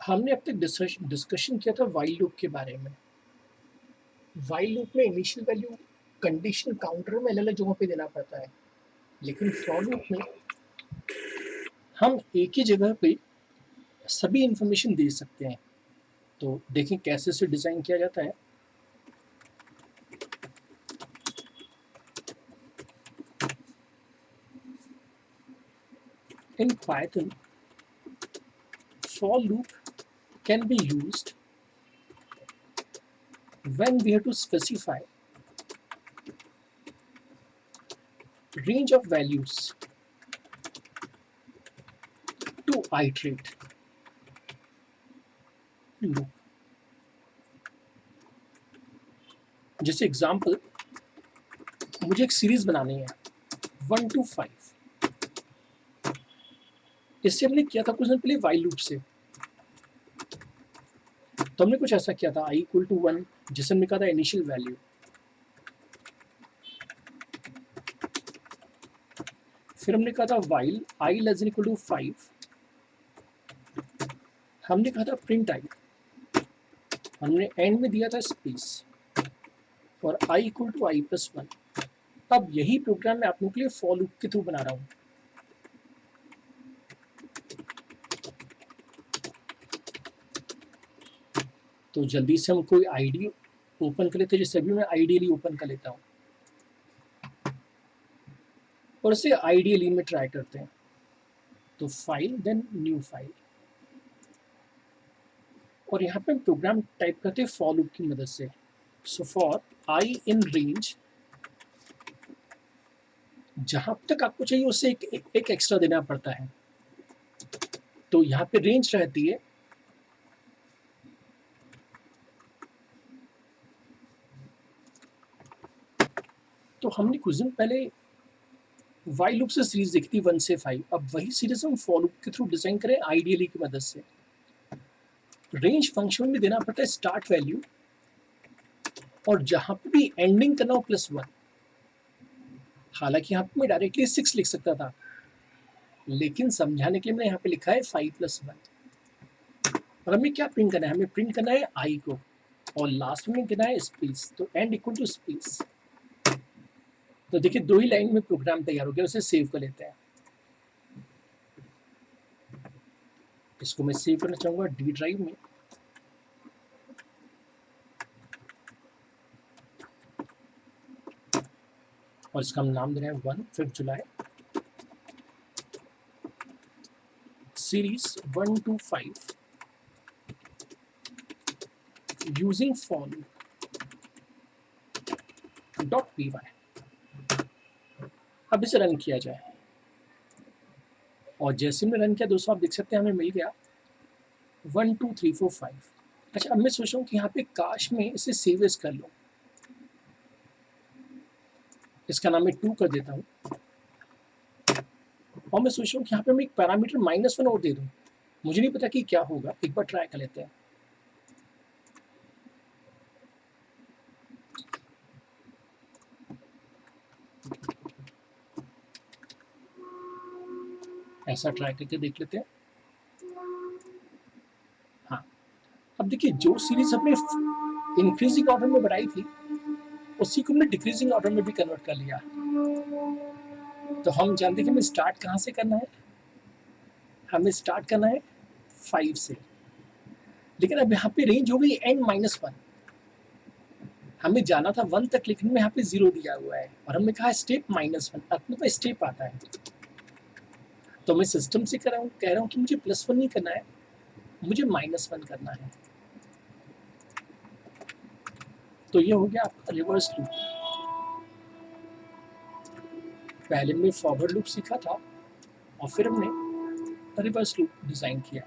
हमने अब तक डिस्कशन किया था व्हाइल लूप के बारे में। व्हाइल लूप में इनिशियल वैल्यू कंडीशन काउंटर में अलग-अलग जगहों पे देना पड़ता है, लेकिन फॉर लूप में हम एक ही जगह पे सभी इंफॉर्मेशन दे सकते हैं। तो देखें कैसे इसे डिज़ाइन किया जाता है। In Python, for loop can be used when we have to specify range of values to iterate loop. जैसे एग्जांपल, मुझे एक सीरीज बनानी है 1 to 5। इससे हमने किया था कुछ दिन पहले व्हाइल लूप से। तो हमने कुछ ऐसा किया था i इक्वल टू 1, जिसे हमने कहा था इनिशियल वैल्यू। फिर हमने कहा था while i less than equal to 5। हमने कहा था प्रिंट i। हमने एंड में दिया था स्पेस और i equal to i plus 1। अब यही प्रोग्राम मैं आप लोगों के लिए फॉर लूप के थ्रू बना रहा हूँ। तो जल्दी से हम कोई आईडी ओपन कर लेते हैं, जैसे अभी मैं आइडियली ओपन कर लेता हूँ और इसे आइडियली में ट्राई करते हैं। तो फाइल देन न्यू फाइल, और यहाँ पे हम प्रोग्राम टाइप करते हैं फॉर लूप की मदद से। So for I in range, जहां तक आपको चाहिए उससे एक एक्स्ट्रा देना पड़ता है। तो यहाँ पे रेंज रहती है तो हमने कुछ दिन पहले व्हाइल लूप से सीरीज देखी थी 1 से 5। अब वही सीरीज हम फॉर लूप के थ्रू डिजाइन करें आइडियली की मदद से। रेंज फंक्शन में देना पड़ता है स्टार्ट वैल्यू, और जहां पे भी एंडिंग करना हो +1। हालांकि यहाँ पे मैं डायरेक्टली 6 लिख सकता था, लेकिन समझाने के लिए मैंने यहाँ पे लिखा है 5 + 1। और हमें क्या प्रिंट करना है? हमें प्रिंट करना है आई को, और लास्ट में देना है स्पेस। तो एंड इक्वल टू स्पेस। तो देखिए 2 ही लाइन में प्रोग्राम तैयार हो गया। उसे सेव कर लेते हैं। इसको मैं सेव करना चाहूंगा डी ड्राइव में। और इसका हम नाम दे रहे हैं 1 जुलाई series 1 to 5 using for dot P Y. अब इसे रन किया जाए, और जैसे हमने रन किया दोस्तों आप देख सकते हैं हमें मिल गया 1 2 3 4 5। अच्छा, अब मैं सोच रहा हूँ कि यहाँ पे काश में इसे सेव एज कर लूँ। इसका नाम मैं 2 कर देता हूँ, और मैं सोच रहा हूँ कि यहाँ पे मैं एक पैरामीटर -1 और दे दूँ। मुझे नहीं पता कि क्या होगा, एक बार ट्राई कर लेते हैं। ऐसा ट्राई करके देख लेते हैं। हाँ, अब देखिए जो सीरीज हमने इंक्रीजिंग ऑर्डर में बढ़ाई थी, उसी को हमने डिक्रीजिंग ऑर्डर में भी कन्वर्ट कर लिया। तो हम जानते हैं कि हमें स्टार्ट कहाँ से करना है। हमें स्टार्ट करना है 5 से, लेकिन अब यहाँ पे रेंज हो गई n-1। हमें जाना था 1 तक, लेकिन मैं यहाँ पे 0 दिया हुआ है, और हमने कहा स्टेप -1। अपने पास स्टेप आता है, तो मैं सिस्टम से कह रहा हूँ कि मुझे +1 नहीं करना है, मुझे -1 करना है। तो ये हो गया आपका रिवर्स लूप। पहले हमने फॉरवर्ड लूप सीखा था, और फिर हमने रिवर्स लूप डिजाइन किया।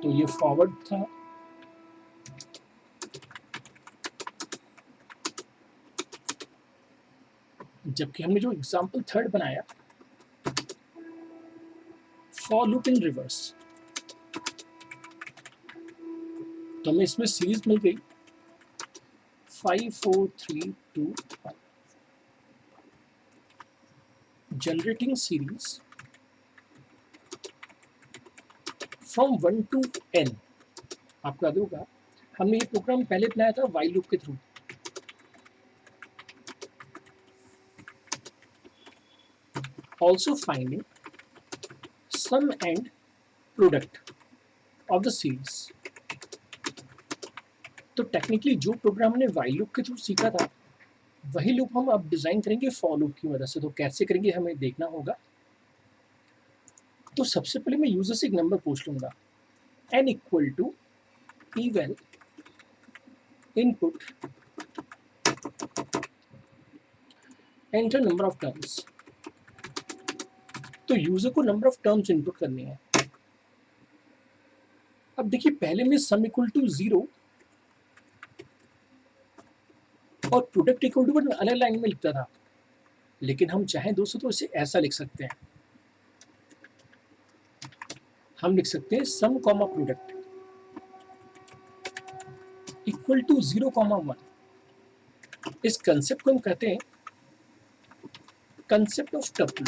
तो ये फॉरवर्ड था, जबकि हमने जो एग्जाम्पल 3 बनाया फॉर लूप इन रिवर्स, तो हमें इसमें सीरीज मिल गई 5 4 3 2 1 generating series from 1 to n। आपको याद होगा हमने ये प्रोग्राम पहले बनाया था while लूप के through. Also finding sum and product of the series. तो टेक्निकली जो प्रोग्राम हमने while लूप के थ्रू सीखा था वही लूप हम अब डिजाइन करेंगे फॉर लूप की मदद से। तो कैसे करेंगे हमें देखना होगा। तो सबसे पहले मैं यूजर से एक नंबर पूछ लूंगा, n equal to eval input enter number of terms। तो यूजर को नंबर ऑफ टर्म्स इनपुट करनी है। अब देखिए पहले में सम इक्वल टू 0 और प्रोडक्ट इक्वल टू 1 अलग लाइन में लिखता था, लेकिन हम चाहें दोस्तों तो इसे ऐसा लिख सकते हैं। हम लिख सकते हैं sum comma product equal to 0 comma 1। इस कंसेप्ट को हम कहते हैं concept of tuple.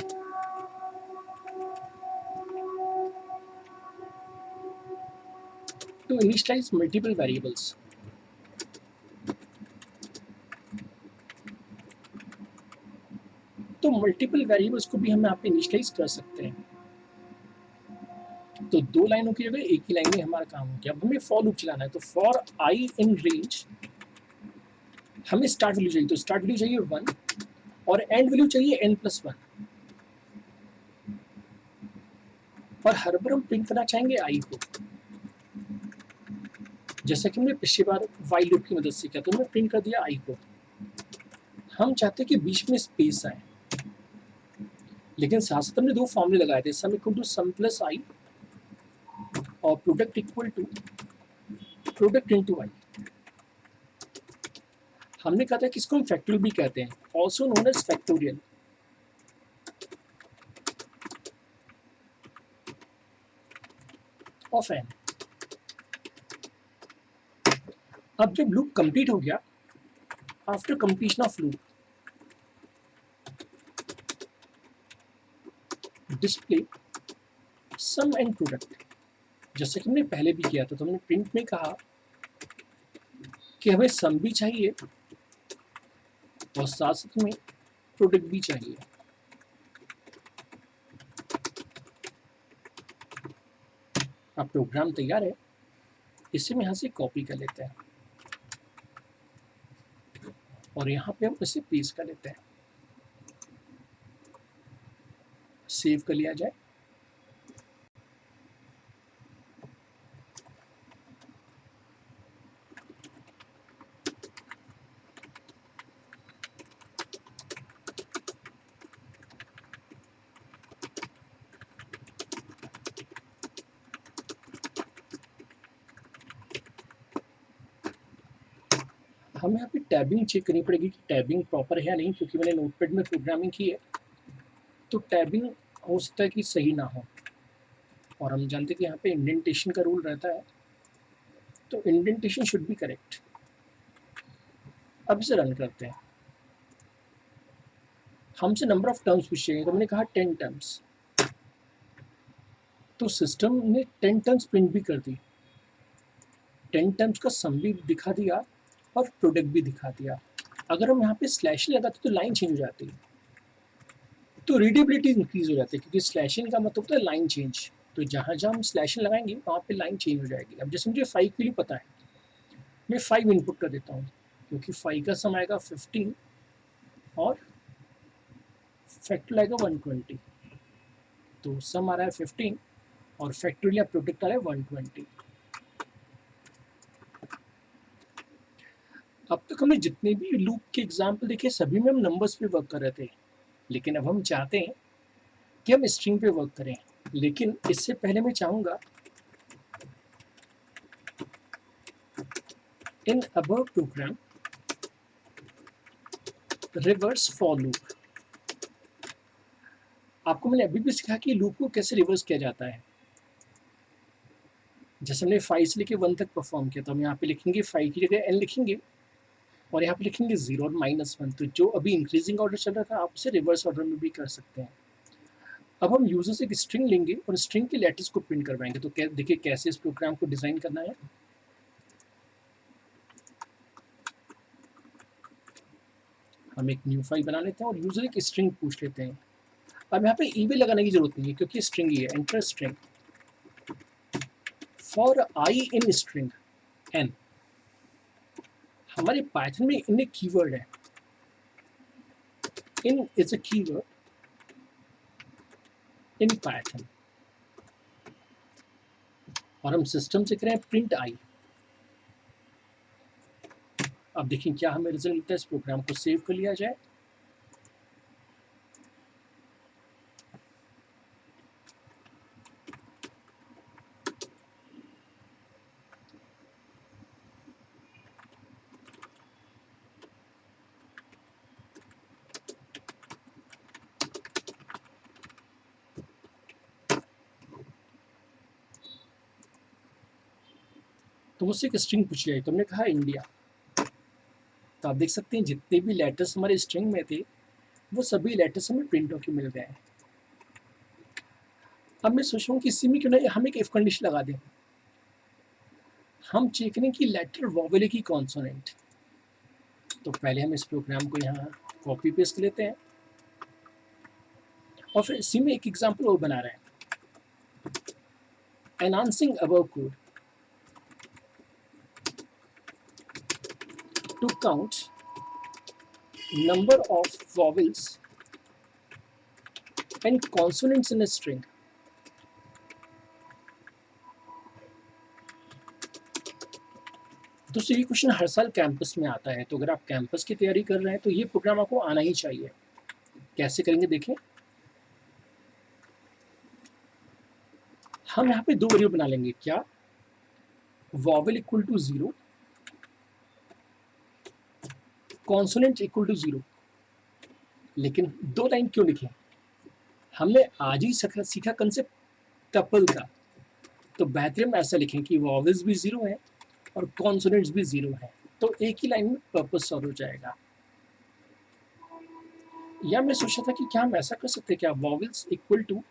To initialise multiple variables. तो मल्टीपल वेरिएबल्स को भी हम यहाँ पे इनिशियलाइज कर सकते हैं। तो दो लाइनों की जगह एक ही लाइन में हमारा काम हो गया। अब हमें फॉर लूप चलाना है। तो फॉर आई इन रेंज हमें स्टार्ट वैल्यू चाहिए, तो स्टार्ट वैल्यू चाहिए 1 और एंड वैल्यू चाहिए n+1। और हर बार हम प्रिंट करना चाहेंगे आई को, जैसा कि हमने पिछली बार वाइल लूप की मदद से किया। तो हमने प्रिंट कर दिया आई को। हम चाहते हैं कि बीच में स्पेस आए, लेकिन साथ साथ हमने दो फॉर्मूले लगाए थे, sum equal to sum plus I और product equal to product into I. हमने कहा था कि इसको हम फैक्टोरियल भी कहते हैं, also known as factorial. Of n. अब जब लूप कंप्लीट हो गया, after completion of loop display sum and product. जैसे कि हमने पहले भी किया था, तो हमने प्रिंट में कहा कि हमें सम भी चाहिए और साथ साथ में प्रोडक्ट भी चाहिए। अब प्रोग्राम तैयार है, इसे हम यहाँ से कॉपी कर लेते हैं और यहाँ पे हम इसे पेस्ट कर लेते हैं। सेव कर लिया जाए। हमें यहाँ पे टैबिंग चेक करनी पड़ेगी कि टैबिंग प्रॉपर है या नहीं, क्योंकि मैंने नोटपैड में प्रोग्रामिंग की है तो टैबिंग हो सकता है कि सही ना हो। और हम जानते हैं कि यहाँ पे इंडेंटेशन का रूल रहता है, तो इंडेंटेशन शुड बी करेक्ट। अब इसे रन करते हैं। हमसे नंबर ऑफ टर्म्स पूछ चाहिए, तो मैंने कहा 10 टर्म्स। तो सिस्टम ने 10 टर्म्स प्रिंट भी कर दी, 10 टर्म्स का सम भी दिखा दिया और प्रोडक्ट भी दिखा दिया। अगर हम यहाँ पे स्लैश लगाते तो लाइन चेंज हो जाती है, तो रीडेबिलिटी इंक्रीज हो जाती है, क्योंकि स्लैशिंग का मतलब होता है लाइन चेंज। तो जहाँ जहाँ हम स्लैशिंग लगाएंगे वहाँ पे लाइन चेंज हो जाएगी। अब जैसे मुझे 5 के लिए पता है, मैं 5 इनपुट कर देता हूँ, क्योंकि 5 का सम आएगा 15 और फैक्टर आएगा 120। तो सम आ रहा है 15 और फैक्टोरियल या प्रोडक्ट आ रहा है 120। अब तक हमने जितने भी लूप के एग्जाम्पल देखे सभी में हम नंबर्स पे वर्क कर रहे थे, लेकिन अब हम चाहते हैं कि हम स्ट्रिंग पे वर्क करें। लेकिन इससे पहले मैं चाहूँगा in above program reverse for loop. आपको मैंने अभी भी सिखाया कि लूप को कैसे रिवर्स किया जाता है। जैसे हमने 5 से लेके 1 तक परफॉर्म किया, तो हम यहाँ पे लिखेंगे 5 की जगह n लिखेंगे और यहाँ पे लिखेंगे 0 और -1। तो जो अभी इंक्रीजिंग ऑर्डर चल रहा था आप उसे रिवर्स ऑर्डर में भी कर सकते हैं। अब हम यूजर से एक स्ट्रिंग लेंगे और स्ट्रिंग के लेटर्स को प्रिंट करवाएंगे। तो देखिए कैसे इस प्रोग्राम को डिजाइन करना है। हम एक न्यू फाइल बना लेते हैं और यूजर एक स्ट्रिंग पूछ लेते हैं। अब यहाँ पे ईवे लगाने की जरूरत नहीं है क्योंकि स्ट्रिंग ही है। Enter string for I in string N. हमारे पाइथन में इन एक कीवर्ड है। In is a keyword in Python और हम सिस्टम से करें प्रिंट आई। अब देखिए क्या हमें रिजल्ट मिलता है। इस प्रोग्राम को सेव कर लिया जाए। तो मुझसे एक स्ट्रिंग पूछ लिया, तो हमने कहा इंडिया। तो आप देख सकते हैं जितने भी लेटर्स हमारे स्ट्रिंग में थे वो सभी लेटर्स हमें प्रिंट होकर मिल गए हैं। अब मैं सोच रहा हूँ कि इसी में क्यों ना हम एक इफ कंडीशन लगा दें। हम चेक करें कि लेटर वॉवेल की कॉन्सोनेंट। तो पहले हम इस प्रोग्राम को यहाँ कॉपी पेस्ट लेते हैं और फिर इसी में एक एग्जांपल और बना रहे हैं। Enhancing above code to count number of vowels and consonants in a string। दोस्तों ये क्वेश्चन हर साल कैंपस में आता है, तो अगर आप कैंपस की तैयारी कर रहे हैं तो ये प्रोग्राम आपको आना ही चाहिए। कैसे करेंगे देखें। हम यहाँ पे दो वेरिएबल बना लेंगे। क्या? Vowel equal to 0, consonant equal to 0। लेकिन दो लाइन क्यों लिखे? हमने आज ही सीखा कंसेप्ट टपल का। तो बेहतर हम ऐसा लिखें कि वॉवेल्स भी 0 है और कॉन्सोनेंट्स भी 0 है। तो एक ही लाइन में पर्पस सॉल्व हो जाएगा। या मैं सोचा था कि क्या हम ऐसा कर सकते हैं, क्या vowels equal to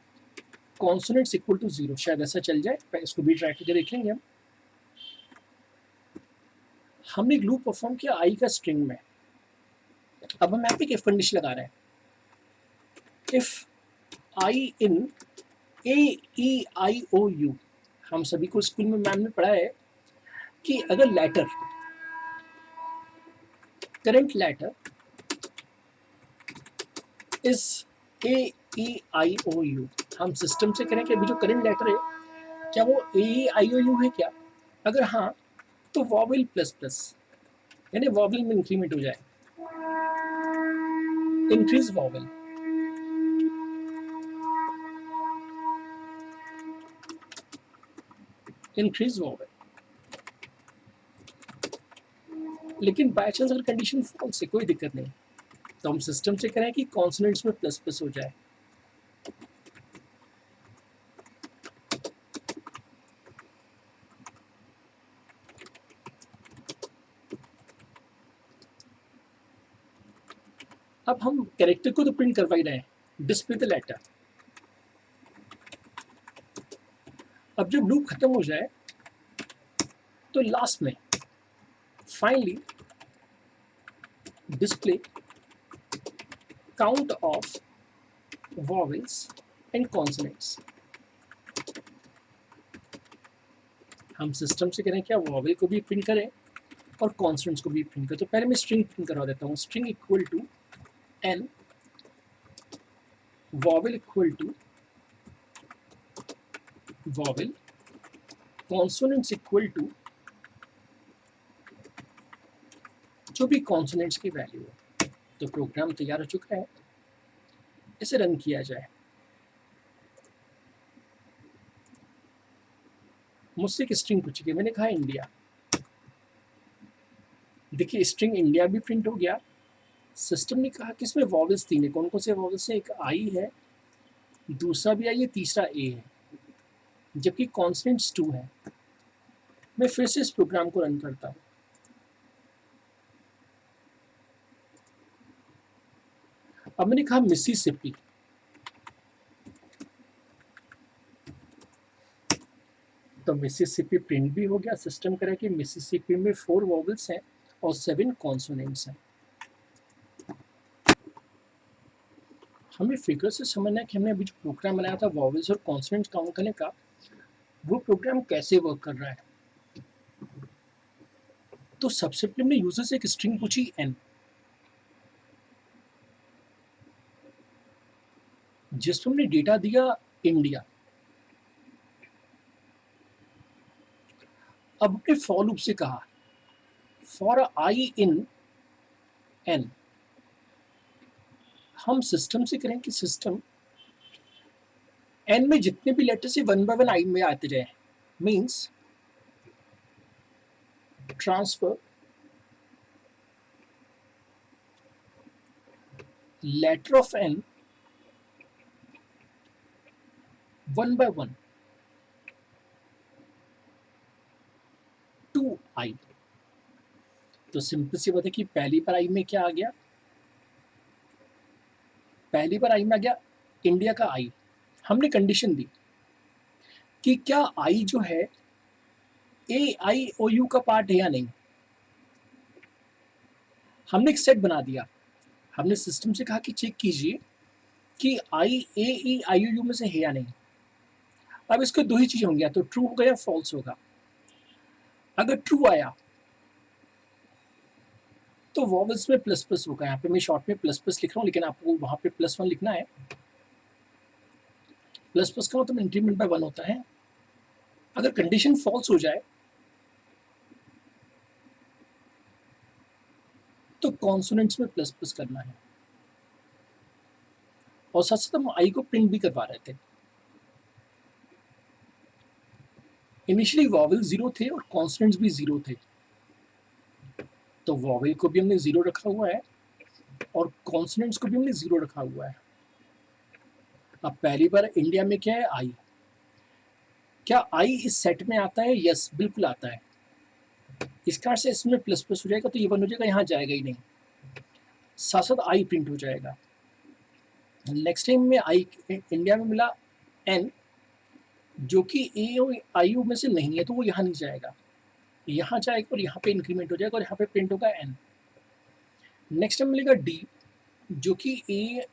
consonants equal to 0, शायद ऐसा चल जाए। इसको भी ट्राई करके देखेंगे हम। हमने एक लूप परफॉर्म किया आई का स्ट्रिंग में। अब हम यहाँ पे इफ कंडीशन लगा रहे हैं। If I in A E I O U. हम सभी को स्कूल में मैम ने पढ़ा है कि अगर letter current letter is A E I O U, हम सिस्टम से करें कि अभी जो करंट लेटर है क्या वो ए ई आई ओ यू है क्या? अगर हाँ तो वॉवेल प्लस प्लस, यानी वॉवेल में इंक्रीमेंट हो जाए। Increase vowel. Increase vowel. लेकिन बाय चांस अगर कंडीशन फॉल्स है कोई दिक्कत नहीं, तो हम सिस्टम से करें कि कॉन्सोनेंट्स में प्लस प्लस हो जाए। अब हम कैरेक्टर को तो प्रिंट करवा ही रहे हैं, डिस्प्ले द लेटर। अब जब लूप खत्म हो जाए तो लास्ट में finally display count of vowels and consonants. हम सिस्टम से करें क्या वॉवेल को भी प्रिंट करें और कॉन्सोनेंट्स को भी प्रिंट करें। तो पहले मैं स्ट्रिंग प्रिंट करवा देता हूँ। String equal to N vowel equal to vowel, consonants equal to जो भी कॉन्सोनेंट्स की वैल्यू है। तो प्रोग्राम तैयार हो चुका है, इसे रन किया जाए। मुझसे एक स्ट्रिंग पूछी गई, मैंने कहा इंडिया। देखिए स्ट्रिंग इंडिया भी प्रिंट हो गया। सिस्टम ने कहा कि इसमें वॉवेल्स 3 है। कौन कौन से वॉवेल्स है? एक आई है, दूसरा भी आई है, तीसरा ए है, जबकि कॉन्सोनेंट्स 2 है। मैं फिर से इस प्रोग्राम को रन करता हूँ। अब मैंने कहा मिसिसिपी, तो मिसिसिपी प्रिंट भी हो गया। सिस्टम करें कि मिसिसिपी में 4 वॉवल्स हैं और 7 कॉन्सोनेंट्स हैं। हमें फिगर से समझना है कि हमने अभी जो प्रोग्राम बनाया था वॉवल्स और कॉन्सोनेंट्स काउंट करने का, वो प्रोग्राम कैसे वर्क कर रहा है। तो सबसे पहले हमने यूजर से एक स्ट्रिंग पूछी n, जिसमें हमने डेटा दिया इंडिया। अब हमने फॉर लूप से कहा फॉर आई इन n, हम सिस्टम से करें कि सिस्टम n में जितने भी लेटर से 1 बाय 1 आई में आते जाए, means transfer letter of n 1 by 1 to I. तो सिंपल सी बात है कि पहली बार आई में क्या आ गया, पहली बार आई में आ गया इंडिया का आई। हमने कंडीशन दी कि क्या आई जो है ए आई ओ यू का पार्ट है या नहीं। हमने एक सेट बना दिया, हमने सिस्टम से कहा कि चेक कीजिए कि आई ए ई आई ओ यू में से है या नहीं। अब इसको दो ही चीज होंगी, या तो ट्रू होगा या फॉल्स होगा। अगर ट्रू आया तो वॉवल्स में प्लस प्लस होगा। यहाँ पे मैं शॉर्ट में प्लस प्लस लिख रहा हूँ, लेकिन आपको वहां पे +1 लिखना है। प्लस प्लस का मतलब इंक्रीमेंट बाय 1 होता है। अगर कंडीशन फॉल्स हो जाए तो कॉन्सोनेंट्स में प्लस प्लस करना है। और साथ साथ हम आई को प्रिंट भी करवा रहे थे। इनिशियली वॉवल 0 थे और कॉन्सोनेंट्स भी 0 थे, तो वॉवल को भी हमने 0 रखा हुआ है और कॉन्सोनेंट्स को भी हमने 0 रखा हुआ है। अब पहली बार इंडिया में क्या है, आई। क्या आई इस सेट में आता है? यस, बिल्कुल आता है। इस कारण से इसमें प्लस प्लस हो जाएगा, तो ये 1 हो जाएगा, यहाँ जाएगा ही नहीं। साथ साथ आई प्रिंट हो जाएगा। नेक्स्ट टाइम में आई इंडिया में मिला एन, जो कि ए आई यू में से नहीं है, तो वो यहाँ नहीं जाएगा, यहाँ जाएगा और यहाँ पे इंक्रीमेंट हो जाएगा और यहाँ पे प्रिंट होगा एन। नेक्स्ट टाइम मिलेगा डी, जो कि ए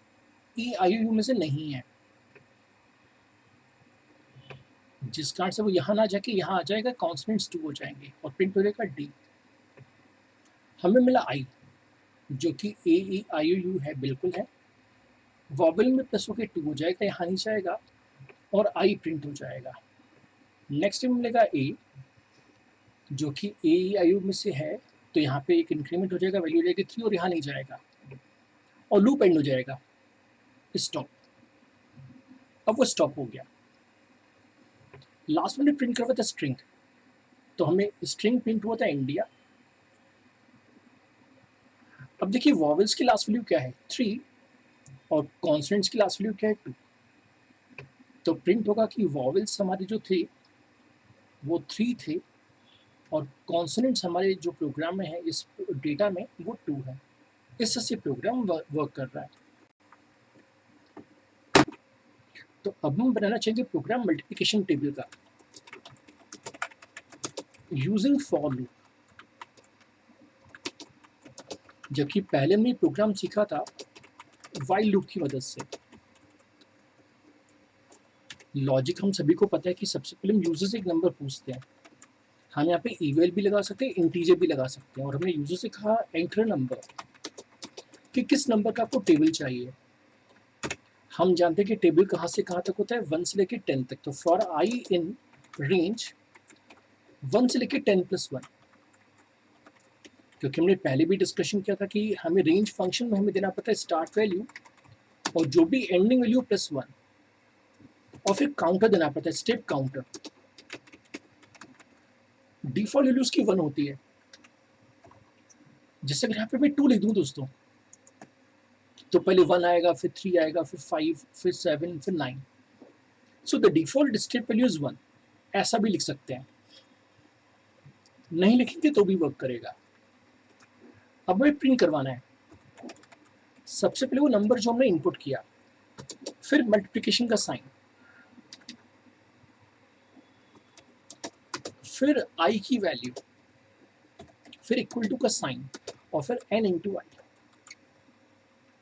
ई आई यू में से नहीं है, जिस कारण से वो यहाँ ना जाके यहाँ आ जाएगा, कॉन्सोनेंट्स 2 हो जाएंगे और प्रिंट हो जाएगा डी। हमें मिला आई, जो कि ए ई आई यू है, बिल्कुल है। वॉबल में प्लस होकर 2 हो जाएगा, यहाँ नहीं जाएगा और आई प्रिंट हो जाएगा। नेक्स्ट में मिलेगा ए, जो कि ए ई आई यू में से है, तो यहाँ पे एक इंक्रीमेंट हो जाएगा, वैल्यू हो जाएगी 3 और यहाँ नहीं जाएगा और लूप एंड हो जाएगा, स्टॉप। अब वो स्टॉप हो गया। लास्ट में प्रिंट करवा था स्ट्रिंग, तो हमें स्ट्रिंग प्रिंट हुआ था इंडिया। अब देखिए वॉवल्स की लास्ट वैल्यू क्या है, 3, और कॉन्सोनेंट्स की लास्ट वैल्यू क्या है, 2। तो प्रिंट होगा कि वॉवल्स हमारे जो थे वो 3 थे और कॉन्सोनेंट्स हमारे जो प्रोग्राम में है, इस डेटा में, वो 2 है। इस तरह से प्रोग्राम वर्क कर रहा है। तो अब हम बनाना चाहेंगे प्रोग्राम मल्टीप्लिकेशन टेबल का यूजिंग फॉर लूप। जबकि पहले हमने प्रोग्राम सीखा था व्हाइल लूप की मदद से। लॉजिक हम सभी को पता है कि सबसे पहले हम यूजर से एक नंबर पूछते हैं। हम यहाँ पे इवेल भी लगा सकते हैं, इंटीजर भी लगा सकते हैं, और हमने यूजर से कहा एंटर नंबर, कि किस नंबर का आपको टेबल चाहिए। हम जानते हैं कि टेबल कहाँ से कहाँ तक होता है, 1 से लेकर 10 तक। तो फॉर आई इन रेंज 1 से लेकर 10+1, क्योंकि हमने पहले भी डिस्कशन किया था कि हमें रेंज फंक्शन में हमें देना पड़ता है स्टार्ट वैल्यू और जो भी एंडिंग वैल्यू +1, और फिर काउंटर देना पड़ता है, स्टेप काउंटर। डिफॉल्ट वैल्यू उसकी 1 होती है। जैसे अगर यहाँ पे मैं 2 लिख दूँ दोस्तों, तो पहले 1 आएगा, फिर 3 आएगा, फिर 5, फिर 7, फिर 9। So the default step value is 1। ऐसा भी लिख सकते हैं, नहीं लिखेंगे तो भी वर्क करेगा। अब हमें प्रिंट करवाना है सबसे पहले वो नंबर जो हमने इनपुट किया, फिर मल्टीप्लिकेशन का साइन, फिर आई की वैल्यू, फिर इक्वल टू का साइन, और फिर n इंटू आई।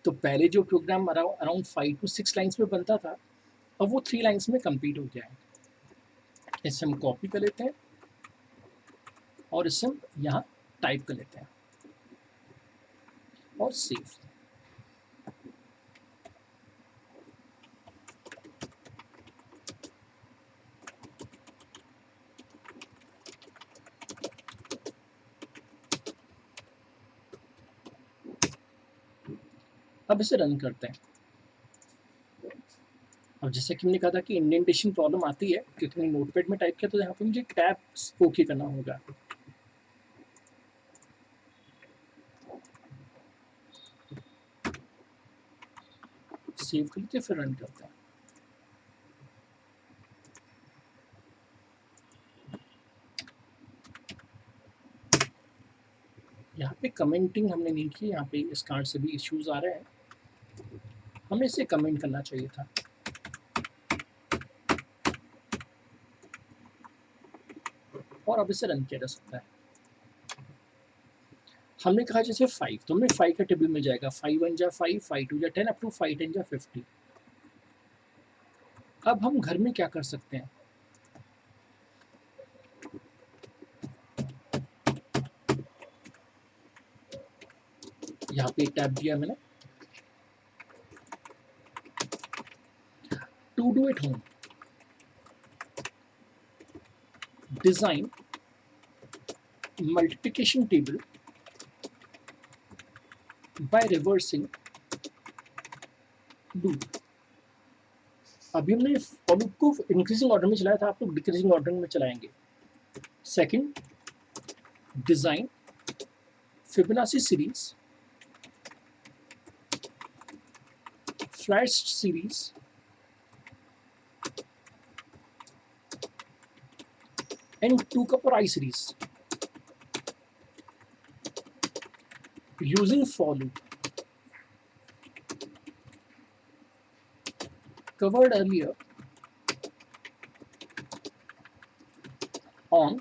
तो पहले जो प्रोग्राम अराउंड 5 to 6 लाइन्स में बनता था, अब वो 3 लाइन्स में कंप्लीट हो गया है। इसे हम कॉपी कर लेते हैं और इसे हम यहाँ टाइप कर लेते हैं और सेव। अब इसे रन करते हैं। अब जैसे कि हमने कहा था कि इंडेंटेशन प्रॉब्लम आती है क्योंकि मैंने नोटपैड में टाइप किया, तो यहाँ पे मुझे टैब ओके करना होगा। सेव कर लेते हैं, फिर रन करते हैं। यहाँ पे कमेंटिंग हमने नहीं की, यहाँ पे इस कार्ड से भी इश्यूज आ रहे हैं, हमें इसे कमेंट करना चाहिए था। और अब इसे रन किया जा सकता है। हमने कहा जैसे 5, तो हमें 5 का टेबल मिल जाएगा। 5 1 जा 5, 5 2 जा 10, अप टू 5 10 जा 50। अब हम घर में क्या कर सकते हैं, यहाँ पे एक टैब दिया मैंने, to do at home, design multiplication table by reversing loop. अभी हमने फॉर लूप को इंक्रीजिंग ऑर्डर में चलाया था, आप लोग डिक्रीजिंग ऑर्डर में चलाएंगे। Second, design Fibonacci series, flash series, and 2 का पर आई series using for loop covered earlier on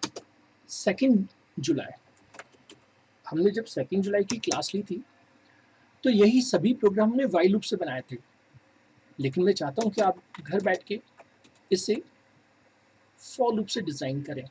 2nd जुलाई। हमने जब 2nd जुलाई की क्लास ली थी तो यही सभी प्रोग्राम हमने वाइल लूप से बनाए थे, लेकिन मैं चाहता हूं कि आप घर बैठ के इसे फॉर लूप से डिजाइन करें।